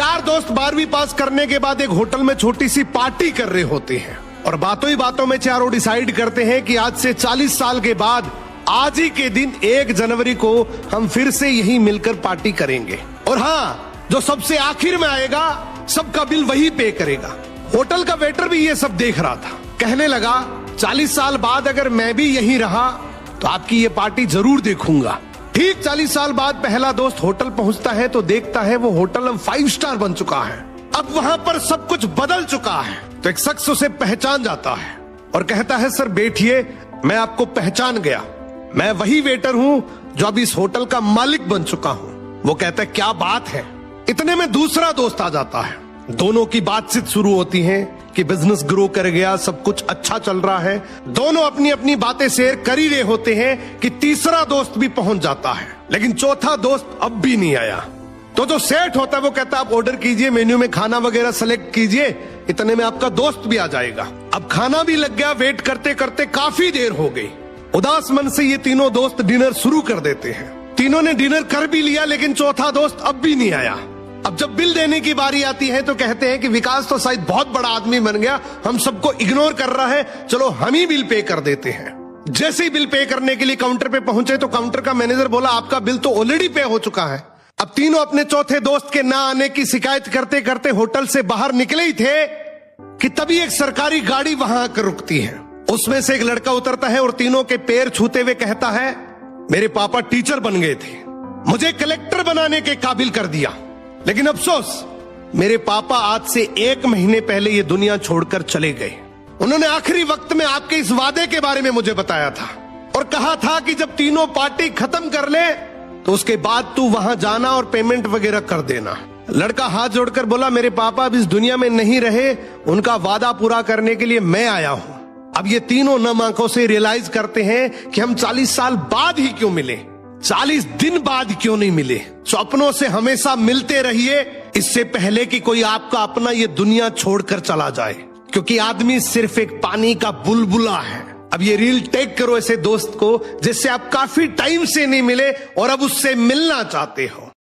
4 दोस्त 12वीं पास करने के बाद एक होटल में छोटी सी पार्टी कर रहे होते हैं और बातों ही बातों में चारों डिसाइड करते हैं कि आज से 40 साल के बाद आज ही के दिन 1 जनवरी को हम फिर से यही मिलकर पार्टी करेंगे। और हाँ, जो सबसे आखिर में आएगा सबका बिल वही पे करेगा। होटल का वेटर भी ये सब देख रहा था। कहने लगा 40 साल बाद अगर मैं भी यहीं रहा तो आपकी ये पार्टी जरूर देखूंगा। ठीक 40 साल बाद पहला दोस्त होटल पहुंचता है तो देखता है वो होटल अब 5 स्टार बन चुका है। अब वहां पर सब कुछ बदल चुका है। तो एक शख्स उसे पहचान जाता है और कहता है सर बैठिए, मैं आपको पहचान गया, मैं वही वेटर हूं जो अब इस होटल का मालिक बन चुका हूं। वो कहता है क्या बात है। इतने में दूसरा दोस्त आ जाता है। दोनों की बातचीत शुरू होती है कि बिजनेस ग्रो कर गया, सब कुछ अच्छा चल रहा है। दोनों अपनी अपनी बातें शेयर कर ही रहे होते हैं कि तीसरा दोस्त भी पहुंच जाता है, लेकिन चौथा दोस्त अब भी नहीं आया। तो जो सेठ होता है वो कहता है आप ऑर्डर कीजिए, मेन्यू में खाना वगैरह सेलेक्ट कीजिए, इतने में आपका दोस्त भी आ जाएगा। अब खाना भी लग गया। वेट करते करते काफी देर हो गई। उदास मन से ये तीनों दोस्त डिनर शुरू कर देते हैं। तीनों ने डिनर कर भी लिया, लेकिन चौथा दोस्त अब भी नहीं आया। अब जब बिल देने की बारी आती है तो कहते हैं कि विकास तो शायद बहुत बड़ा आदमी बन गया, हम सबको इग्नोर कर रहा है, चलो हम ही बिल पे कर देते हैं। जैसे ही बिल पे करने के लिए काउंटर पे पहुंचे तो काउंटर का मैनेजर बोला आपका बिल तो ऑलरेडी पे हो चुका है। अब तीनों अपने चौथे दोस्त के ना आने की शिकायत करते करते होटल से बाहर निकले ही थे कि तभी एक सरकारी गाड़ी वहां आकर रुकती है। उसमें से एक लड़का उतरता है और तीनों के पैर छूते हुए कहता है मेरे पापा टीचर बन गए थे, मुझे कलेक्टर बनाने के काबिल कर दिया, लेकिन अफसोस मेरे पापा आज से 1 महीने पहले ये दुनिया छोड़कर चले गए। उन्होंने आखिरी वक्त में आपके इस वादे के बारे में मुझे बताया था और कहा था कि जब तीनों पार्टी खत्म कर ले तो उसके बाद तू वहां जाना और पेमेंट वगैरह कर देना। लड़का हाथ जोड़कर बोला मेरे पापा अब इस दुनिया में नहीं रहे, उनका वादा पूरा करने के लिए मैं आया हूं। अब ये तीनों नम आंखों से रियलाइज करते हैं कि हम 40 साल बाद ही क्यों मिले, 40 दिन बाद क्यों नहीं मिले। सपनों से हमेशा मिलते रहिए, इससे पहले कि कोई आपका अपना ये दुनिया छोड़कर चला जाए, क्योंकि आदमी सिर्फ एक पानी का बुलबुला है। अब ये रील टेक करो ऐसे दोस्त को जिससे आप काफी टाइम से नहीं मिले और अब उससे मिलना चाहते हो।